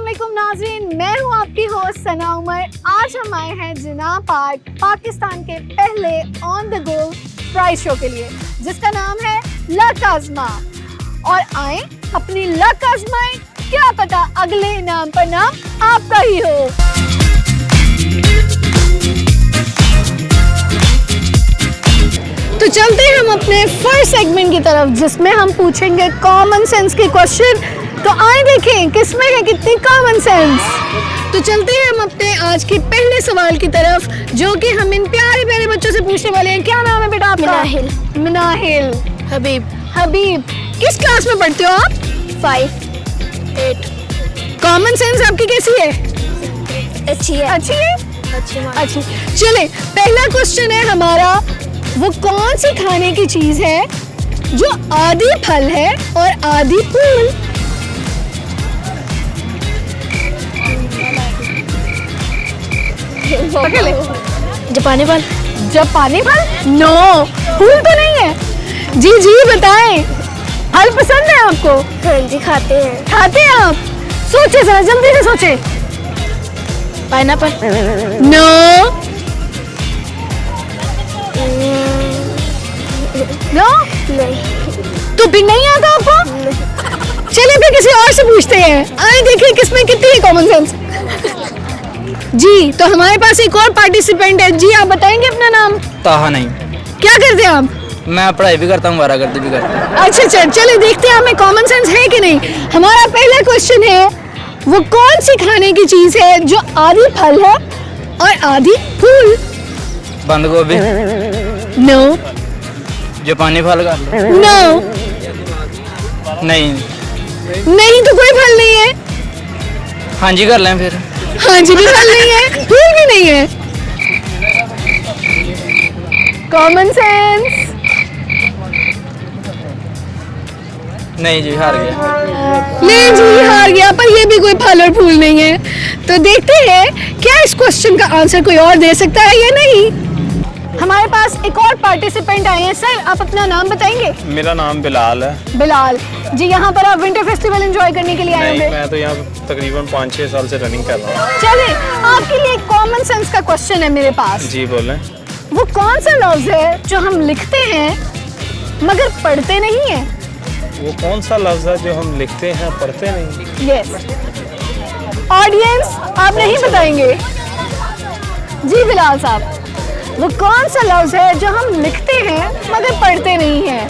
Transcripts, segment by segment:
अस्सलामुअलैकुम नाज़रीन, मैं हूँ आपकी होस्ट सना उमर। आज हम आए हैं जिना पार्क पाकिस्तान के पहले on the go prize show के लिए, जिसका नाम है लक आजमा। और आए अपनी लक आजमाएं, क्या पता अगले इनाम पर नाम आपका ही हो। तो चलते हैं हम अपने फर्स्ट सेगमेंट की तरफ, जिसमें हम पूछेंगे कॉमन सेंस के क्वेश्चन। तो आए देखें किसमें है कितनी कॉमन सेंस। तो चलते हैं हम अपने आज के पहले सवाल की तरफ, जो कि हम इन प्यारे प्यारे बच्चों से पूछने वाले हैं। क्या नाम है बेटा आपका? मिनाहिल। मिनाहिल। हबीब। हबीब, किस क्लास में पढ़ते हो आप? 5 8। कॉमन सेंस आपकी कैसी है? अच्छी है। अच्छी है? अच्छी। चले, पहला क्वेश्चन है हमारा, वो कौन सी खाने की चीज है जो आधी फल है और आधी फूल? जापानी फल। जापानी फल? नो, फूल तो नहीं है। जी जी बताएं, फल पसंद है आपको? हाँ जी, खाते हैं। खाते हैं आप? सोचे जरा, जल्दी से सोचे। पाइनएप्पल। नो। नो? नहीं। तो फिर नहीं आता आपको? चलिए फिर किसी और से पूछते हैं। आए देखिए किसमें कितनी है कॉमन सेंस। जी, तो हमारे पास एक और पार्टिसिपेंट है। जी, आप बताएंगे अपना नाम? ताहा नहीं, क्या करते हैं आप? मैं पढ़ाई भी करता हूँ, वारागर्दी भी करता हूँ। अच्छा अच्छा, चलिए देखते हैं हमें कॉमन सेंस है कि नहीं। हमारा पहला क्वेश्चन है, वो कौन सी खाने की चीज है जो आधी फल है और आधी फूल? बंद गोभी। नो। जापानी फल का? नो। नहीं। नहीं तो कोई फल नहीं है। हाँ जी कर लें फिर। हाँ जी भी फल नहीं है, फूल भी नहीं है। Common sense. नहीं जी, हार गया। नहीं जी, हार गया, पर ये भी कोई फल और फूल नहीं है। तो देखते हैं क्या इस क्वेश्चन का आंसर कोई और दे सकता है या नहीं। हमारे पास एक और पार्टिसिपेंट आए हैं। सर, आप अपना नाम बताएंगे? मेरा नाम बिलाल है। बिलाल जी, यहाँ पर आप विंटर फेस्टिवल एंजॉय करने के लिए आए नहीं, होंगे? मैं तो यहाँ तकरीबन 5-6 साल से रनिंग कर रहा हूँ। चलिए, आपके लिए कॉमन सेंस का क्वेश्चन है मेरे पास। जी बोलें। वो कौन सा लफ्ज है जो हम लिखते हैं मगर पढ़ते नहीं है? वो कौन सा लफ्ज़ है जो हम लिखते हैं पढ़ते नहीं? यस। ऑडियंस, आप नहीं बताएंगे? जी बिलाल साहब, वो कौन सा लफ्ज है जो हम लिखते हैं मगर पढ़ते नहीं है?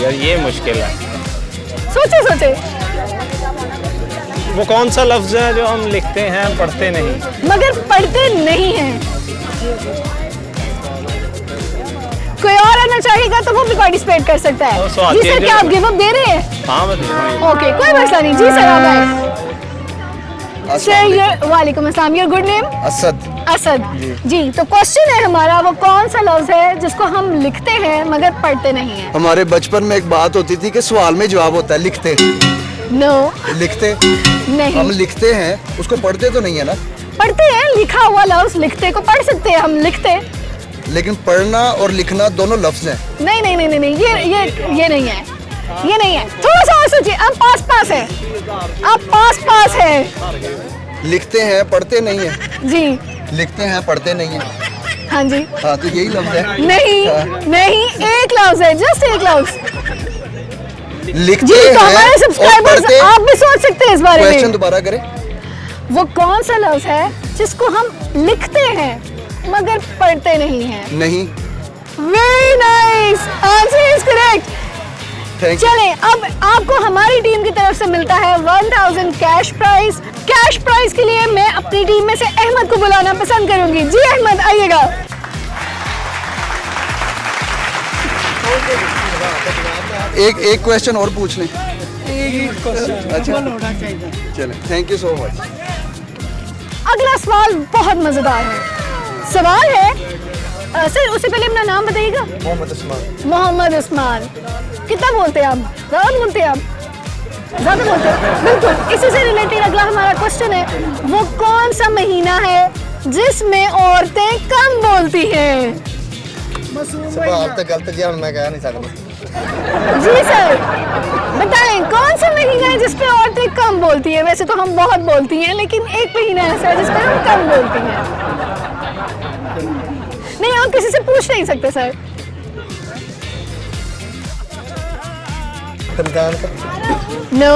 यार ये मुश्किल है। सोचे सोचे। वो कौन सा लफ्ज़ है जो हम लिखते हैं पढ़ते नहीं? मगर पढ़ते नहीं है। कोई और आना चाहेगा तो वो भी पार्टिसिपेट कर सकता है। तो जी सर, क्या आप गिव अप दे रहे हैं? हाँ मैं दे रहा हूँ। ओके, कोई मसला नहीं। जी सर, आप आए। सर, योर वालेकुम अस्सलाम, your good name? Asad. Asad ji. तो क्वेश्चन है हमारा, वो कौन सा लफ्ज है जिसको हम लिखते हैं मगर पढ़ते नहीं है? हमारे बचपन में एक बात होती थी कि सवाल में जवाब होता है लिखते। नो। लिखते नहीं। हम लिखते हैं, उसको पढ़ते तो नहीं है ना? पढ़ते हैं, लिखा हुआ लफ्ज लिखते को पढ़ सकते हैं हम, लिखते। लेकिन पढ़ना और लिखना दोनों लफ्ज हैं। नहीं नहीं नहीं नहीं, ये नहीं है, ये नहीं है। थोड़ा सा और सोचिए, आप पास पास है, आप पास पास है। लिखते हैं पढ़ते नहीं है। जी। लिखते हैं पढ़ते नहीं है। हाँ जी। हाँ, तो यही लफ्ज है। नहीं नहीं, एक लफ्ज है, जस्ट एक लफ्ज। लिखते जी, तो हमारे हैं और सब्सक्राइबर्स पढ़ते। आप भी सोच सकते हैं इस बारे क्वेश्चन में। दोबारा करें। वो कौन सा लफ्ज है जिसको हम लिखते हैं मगर पढ़ते नहीं हैं? नहीं। Very nice, answer is correct. Thank you. चलें, अब आपको हमारी टीम की तरफ से मिलता है 1000 कैश प्राइज। कैश प्राइज के लिए मैं अपनी टीम में से अहमद को बुलाना पसंद करूंगी। जी अहमद, आइएगा। एक क्वेश्चन और पूछ लें। अच्छा, चलें, थैंक यू सो मच। अगला सवाल बहुत मजेदार है। सवाल है, सर उससे पहले अपना नाम बताइएगा। मोहम्मद उस्मान। मोहम्मद उस्मान। कितना बोलते हैं आप? ज़्यादा बोलते हैं आप? ज़्यादा बोलते हैं, बिल्कुल। इसी से रिलेटेड अगला हमारा क्वेश्चन है, वो कौन सा महीना है जिसमें औरतें कम बोलती हैं? आप तो गलत जी, मैं कह नहीं सकता। जी सर, बताएं कौन सा महीना है जिसपे औरतें कम बोलती हैं? वैसे तो हम बहुत बोलती हैं, लेकिन एक महीना ऐसा है जिसपे हम कम बोलती हैं। नहीं, आप किसी से पूछ नहीं सकते सर। नो,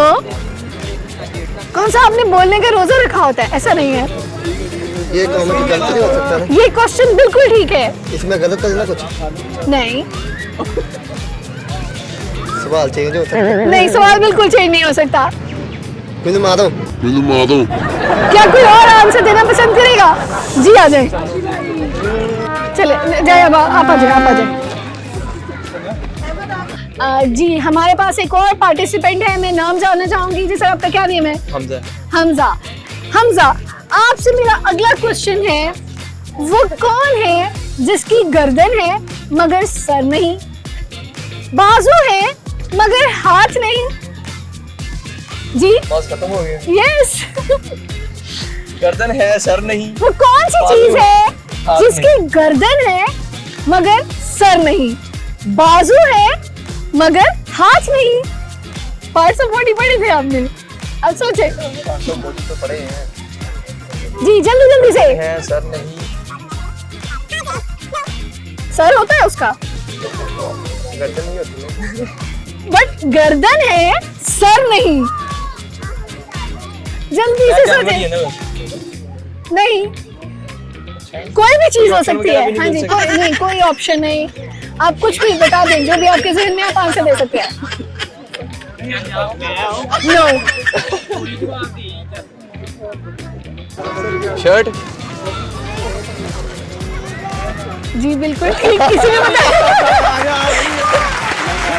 कौन सा आपने बोलने का रोजा रखा होता है? ऐसा नहीं है। ये कॉमेडी गलत नहीं हो सकता ना? ये क्वेश्चन बिल्कुल ठीक है। इसमें गलत है ना कुछ? नहीं सवाल चेंज हो सकता है। नहीं, सवाल बिल्कुल चेंज नहीं हो सकता। बिंदु माधव, क्या कोई और आंसर देना पसंद करेगा? जी आ जाए, चले जाए, अब आप आ जाए, आप आ जाए। जी हमारे पास एक और पार्टिसिपेंट है, मैं नाम जानना चाहूंगी। जी सर, आपका क्या नेम है? हमजा। हमजा। हमजा, आपसे मेरा अगला क्वेश्चन है, वो कौन है जिसकी गर्दन है मगर सर नहीं, बाजू है मगर हाथ नहीं? जी बस खत्म हो गया। यस। गर्दन है सर नहीं। वो कौन सी चीज है हाथ जिसकी गर्दन है मगर सर नहीं, बाजू है मगर हाथ नहीं? पार्ट्स ऑफ बॉडी पढ़े थे आपने? अब सोचे तो पड़े हैं। जी, जल्दी जल्दी से। है सर नहीं। सर होता है उसका, गर्दन नहीं होती है। बट गर्दन है सर नहीं। जल्दी से सोचे। नहीं, कोई भी चीज हो सकती है। हाँ जी, कोई नहीं, कोई ऑप्शन नहीं, आप कुछ भी बता दें, जो भी आपके जहन में आप आंसर दे सकते हैं। नो। शर्ट। जी बिल्कुल ठीक, किसी ने बताया?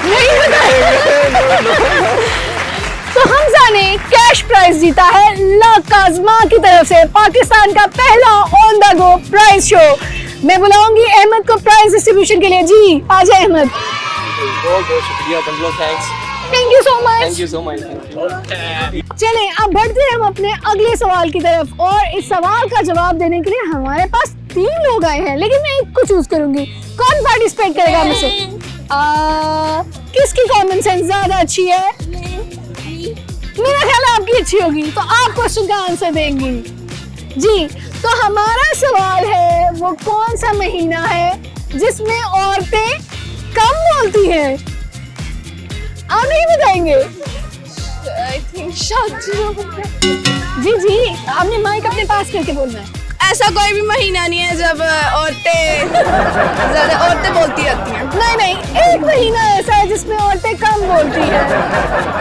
नहीं बताया। तो हमजा ने कैश प्राइज जीता है ला काज़मा की तरफ से, पाकिस्तान का पहला on the go prize show. मैं बुलाऊंगी अहमद को प्राइज डिस्ट्रीब्यूशन के लिए। जी आ जाए अहमद। बहुत बहुत शुक्रिया, thanks. Thank you so much. Thank you so much. चलें अब बढ़ते हैं हम अपने अगले सवाल की तरफ, और इस सवाल का जवाब देने के लिए हमारे पास 3 लोग आए हैं, लेकिन मैं एक को चूज करूंगी। कौन पार्टिसिपेट करेगा मुझसे? किसकी कॉमन सेंस ज्यादा अच्छी है? मेरा ख्याल है आपकी अच्छी होगी, तो आप क्वेश्चन का आंसर देंगी। जी, तो हमारा सवाल है, वो कौन सा महीना है जिसमें औरतें कम बोलती हैं? आप नहीं बताएंगे? आई थिंक जी जी, आपने माइक अपने पास करके बोलना है। ऐसा कोई भी महीना नहीं है जब ज्यादा औरतें बोलती रहती हैं। नहीं नहीं, एक महीना ऐसा है जिसमें औरतें कम बोलती हैं।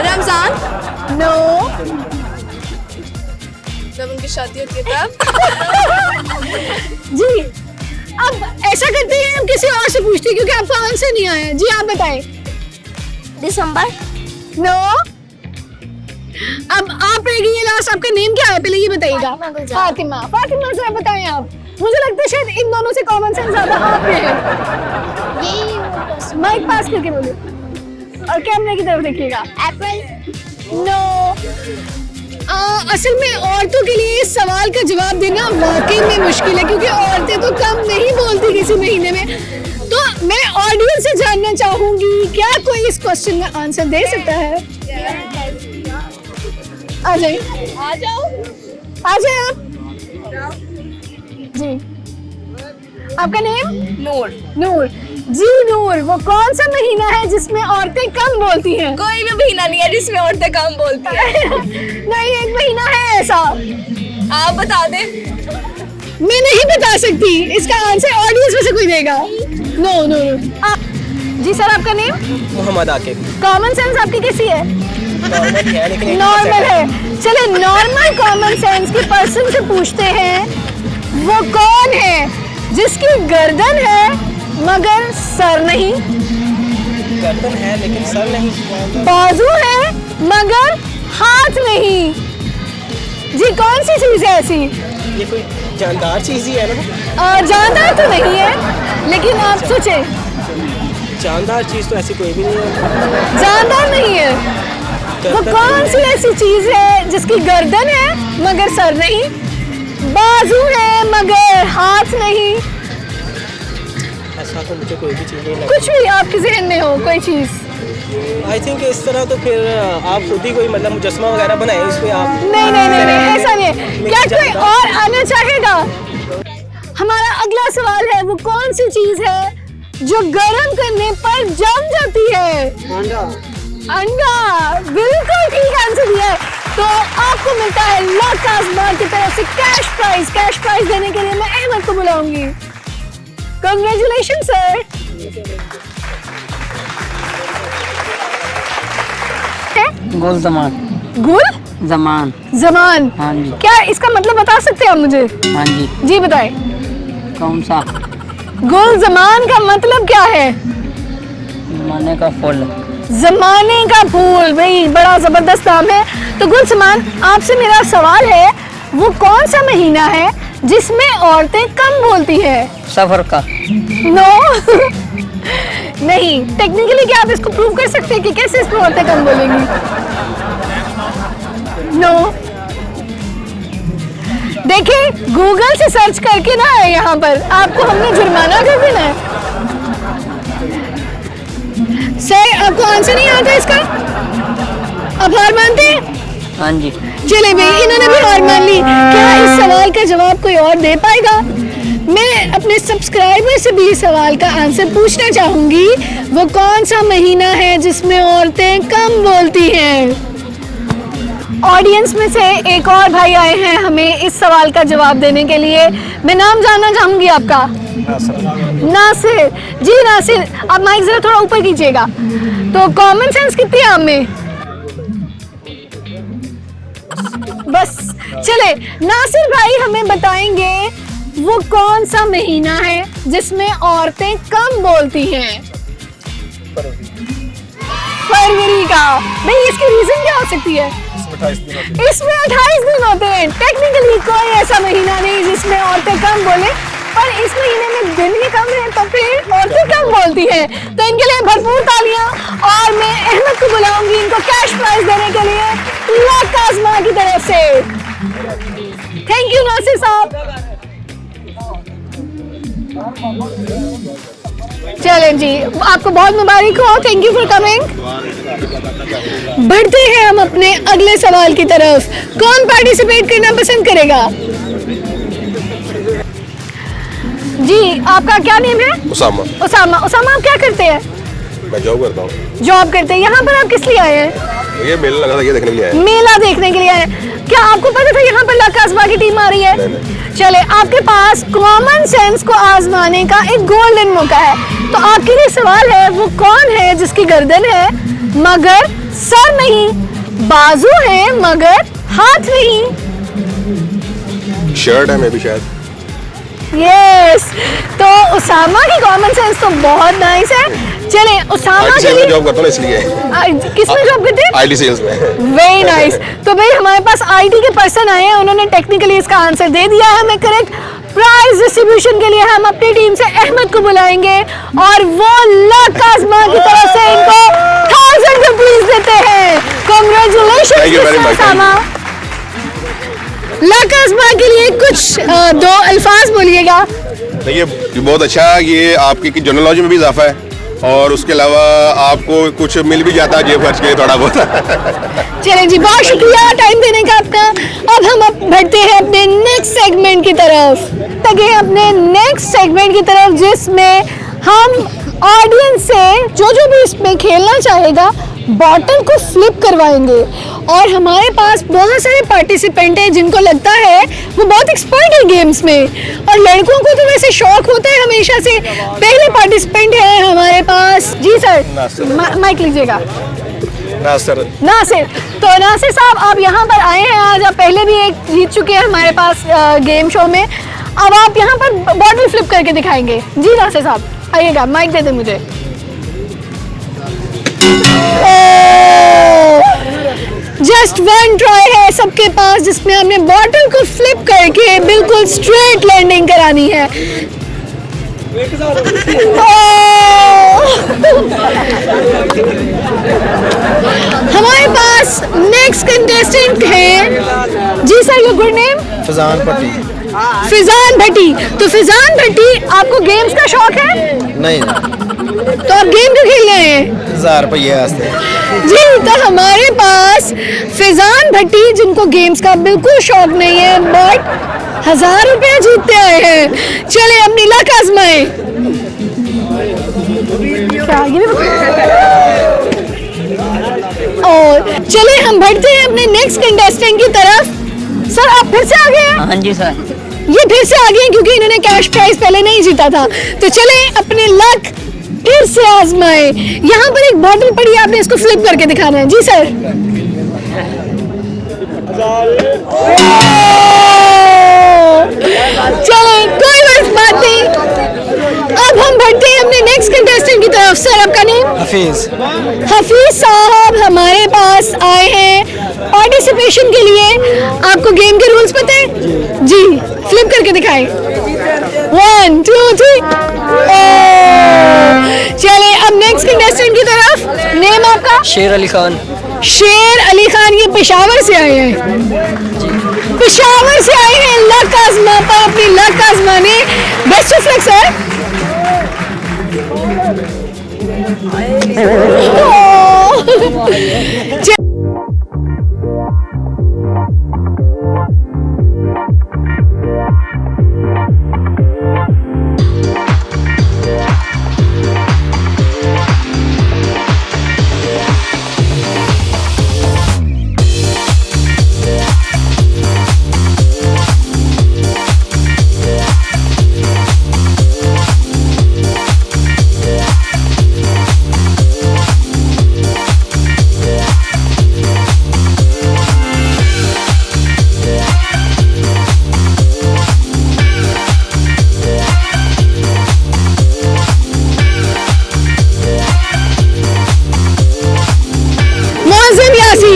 रमजान, नो। जब उनकी शादी होती है तब। जी, अब ऐसा करते हैं, हम किसी और से पूछते हैं क्योंकि आपका आंसर नहीं आया। जी आप बताएं। दिसंबर। नो। अब आप रहेगी ये लास्ट, आपका नेम क्या है पहले ये बताइएगा? फातिमा गुलजार। फातिमा। फातिमा जरा बताएं आप। मुझे लगता है शायद इन दोनों से कॉमन सेंस ज्यादा आप में है। माइक पास करके बोलिए और कैमरे की तरफ देखिएगा। अप्रैल। नो। असल में औरतों के लिए इस सवाल का जवाब देना वाकई में मुश्किल है, क्योंकि औरतें तो कम नहीं बोलती किसी महीने में। तो मैं ऑडियंस से जानना चाहूंगी, क्या कोई इस क्वेश्चन का आंसर दे सकता है? आ जाए, आ जाओ। आ जाए आप। जी, आपका नेम? नूर। नूर। जी नूर, वो कौन सा महीना है जिसमें औरतें कम बोलती हैं? कोई भी महीना नहीं है जिसमें औरतें कम बोलती हैं। नहीं, एक महीना है ऐसा। आप बता दें। मैं नहीं बता सकती, इसका आंसर ऑडियंस में से कोई देगा। No no no. जी सर, आपका name? Mohammad Aqib. Common sense आपकी कैसी है? नॉर्मल है, लेकिन नॉर्मल है। चले नॉर्मल कॉमन सेंस के पर्सन से पूछते हैं, वो कौन है जिसकी गर्दन है मगर सर नहीं, गर्दन है लेकिन सर नहीं, बाजू है मगर हाथ नहीं? जी, कौन सी चीज है ऐसी? ये कोई जानदार चीज ही है ना? जानदार तो नहीं है, लेकिन आप सोचे। जानदार चीज तो ऐसी कोई भी नहीं है। जानदार नहीं है, वो कौन सी ऐसी चीज है जिसकी गर्दन है मगर सर नहीं, बाजू है मगर हाथ नहीं? ऐसा तो मुझे कोई भी चीज़ नहीं कुछ भी आपके जहन में हो कोई चीज़। लगती। आई थिंक इस तरह तो फिर आप खुद ही कोई मतलब मुजस्मा वगैरह बनाए उस पर आप। नहीं नहीं नहीं नहीं ऐसा नहीं है। क्या कोई और आना चाहेगा? हमारा अगला सवाल है वो कौन सी चीज है जो गर्म करने पर जम जाती है? अंडा। बिल्कुल ठीक आंसर दिया है। तो आपको मिलता है लक आजमा की तरफ से कैश प्राइज। कैश प्राइज देने के लिए मैं अहमद को बुलाऊंगी। Congratulation sir. गुल जमान। गुल जमान। जमान। हाँ जी। क्या इसका मतलब बता सकते हैं आप मुझे? हाँ जी। जी बताएं। कौन सा? गुल जमान का मतलब क्या है? माने का फूल। जमाने का फूल। भाई बड़ा जबरदस्त नाम है। तो गुल जमान आपसे मेरा सवाल है वो कौन सा महीना है जिसमें औरतें कम बोलती है? सफर का। नो नहीं। टेक्निकली क्या आप इसको प्रूव कर सकते हैं कि कैसे इसमें औरतें कम बोलेंगी? नो। देखिए गूगल से सर्च करके ना है यहाँ पर आपको हमने जुर्माना कर देना है। सर आपको आंसर नहीं आता इसका? आप हार मानते हैं? हाँ जी। चले भाई इन्होंने भी हार मान ली। क्या इस सवाल का जवाब कोई और दे पाएगा? मैं अपने सब्सक्राइबर से भी इस सवाल का आंसर पूछना चाहूंगी वो कौन सा महीना है जिसमें औरतें कम बोलती हैं? ऑडियंस में से एक और भाई आए हैं हमें इस सवाल का जवाब देने के लिए। मैं नाम जानना चाहूंगी आपका। नासिर। जी नासिर आप माइक जरा थोड़ा ऊपर कीजिएगा। तो कॉमन सेंस कितनी है आप में? बस चले नासिर भाई हमें बताएंगे वो कौन सा महीना है जिसमें औरतें कम बोलती हैं? फरवरी का। भाई इसकी रीजन क्या हो सकती है? इसमें 28 दिन होते हैं। टेक्निकली कोई ऐसा महीना नहीं जिसमें औरतें कम बोले पर इस महीने में दिन भी कम है तो फिर औरतें कम बोलती हैं। तो इनके लिए भरपूर तालियां। और मैं अहमद को बुलाऊंगी इनको कैश प्राइज देने के लिए लक आजमा की तरफ से। थैंक यू नासिर साहब। चलें जी आपको बहुत मुबारक हो। Thank you for coming. बढ़ते हैं हम अपने अगले सवाल की तरफ। कौन पार्टिसिपेट करना पसंद करेगा? जी आपका क्या नेम है? उसामा। उसामा। उसामा आप क्या करते हैं? मैं जॉब करता हूँ। जॉब करते हैं। यहाँ पर आप किस लिए आए हैं? ये मेला लगा था ये देखने के लिए आए। मेला देखने के लिए आए हैं। क्या आपको पता था यहाँ पर लक आजमा की टीम आ रही है? चले आपके पास कॉमन सेंस को आजमाने का एक गोल्डन मौका है। तो आपके लिए सवाल है वो कौन है जिसकी गर्दन है मगर सर नहीं, बाजू है मगर हाथ नहीं? शर्ट है मैं भी शायद। यस। तो उसामा की कॉमन सेंस तो बहुत नाइस है। चले उसामा के लिए जॉब करता हूँ इसलिए। किसमें जॉब करते हैं? आईटी सेल्स में। Very nice. तो भाई हमारे पास आईटी के पर्सन आए हैं उन्होंने टेक्निकली इसका आंसर दे दिया है हमें करेक्ट। प्राइज डिस्ट्रीब्यूशन के लिए हम अपनी टीम से अहमद को बुलाएंगे और वो लक आजमा की तरफ से इनको 1000 रुपीज देते हैं। कांग्रेचुलेशन उसामा। लक आजमा के लिए कुछ दो अल्फाज बोलिएगा। देखिए ये बहुत अच्छा है। ये आपकी जनरल नॉलेज में भी इजाफा है और उसके अलावा आपको कुछ मिल भी जाता है जेब खर्च के लिए थोड़ा बहुत। चलिए जी बहुत शुक्रिया टाइम देने का आपका। अब हम बढ़ते हैं अपने नेक्स्ट सेगमेंट की तरफ। तक अपने नेक्स्ट सेगमेंट की तरफ जिसमें हम ऑडियंस से जो भी इसमें खेलना चाहेगा बॉटल को फ्लिप करवाएंगे। और हमारे पास बहुत सारे पार्टिसिपेंट हैं जिनको लगता है वो बहुत एक्सपर्ट है गेम्स में और लड़कों को तो वैसे शौक होता है हमेशा से। पहले पार्टिसिपेंट है हमारे पास। जी सर माइक लीजिएगा। नासिर। नासिर। तो नासिर साहब आप यहाँ पर आए हैं आज। आप पहले भी एक जीत चुके हैं हमारे पास गेम शो में। अब आप यहाँ पर बॉटल फ्लिप करके दिखाएंगे। जी नासिर साहब आइएगा माइक दे दें मुझे। जस्ट वन ट्राई है सबके पास जिसमें हमने बॉटल को फ्लिप करके बिल्कुल स्ट्रेट लैंडिंग करानी है। हमारे पास नेक्स्ट कंटेस्टेंट है। जी sir your good name? Fizan Bhatti. Fizan Bhatti. तो फिजान भट्टी आपको गेम्स का शौक है? नहीं तो आप गेम क्यों खेल रहे हैं? 1000 रुपये वास्ते। जी, तो हमारे पास फिजान भट्टी जिनको गेम्स का बिल्कुल शौक नहीं है बट 1000 रुपया जीतते आए हैं। चले अपनी लक आजमाएं। क्या ये और चले हम बढ़ते हैं अपने नेक्स्ट कंटेस्टेंट की तरफ। सर आप फिर से आ गए हैं? हाँ जी सर। ये फिर से आ गए हैं क्योंकि इन्होंने कैश प्राइज पहले नहीं जीता था। तो चले अपने लक फिर से आजमाए। यहाँ पर एक बॉटल पड़ी है, आपने इसको फ्लिप करके दिखाना है। जी सर। चले कोई बात नहीं। अब हम बढ़ते हैं अपने नेक्स्ट कंटेस्टेंट की तरफ। सर आपका नेम? हफीज। हफीज साहब हमारे पास आए हैं पार्टिसिपेशन के लिए। आपको गेम के रूल्स पता है? जी, फ्लिप करके दिखाएं। 1 2 3। चले अब नेक्स्ट कंटेस्टेंट की तरफ। नेम आपका? शेर अली खान। शेर अली खान, ये पेशावर से आए हैं। पेशावर से आए हैं लक आजमा पर अपनी लक आजमाने। Best of luck sir.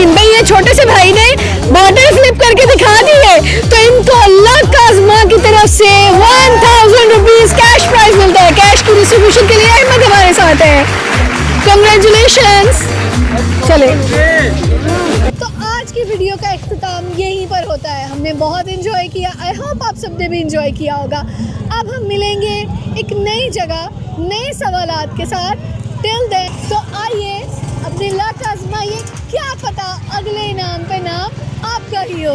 भाई ये छोटे से भाई ने बॉटल फ्लिप करके दिखा दी है, तो इनको लक आजमा की तरफ से 1000 रुपीज कैश प्राइज मिलता है। कैश की डिस्ट्रीब्यूशन के लिए अहमद हमारे साथ है। कांग्रेचुलेशंस। चले तो आज की वीडियो का इख्तिताम यहीं पर होता है। हमने बहुत एंजॉय किया, आई होप आप सबने भी एंजॉय किया होगा। अब हम मिलेंगे एक नई जगह नए सवालात के साथ। टिल देन तो आइए अपनी लक आजमाइए, क्या पता अगले इनाम पे नाम आपका ही हो।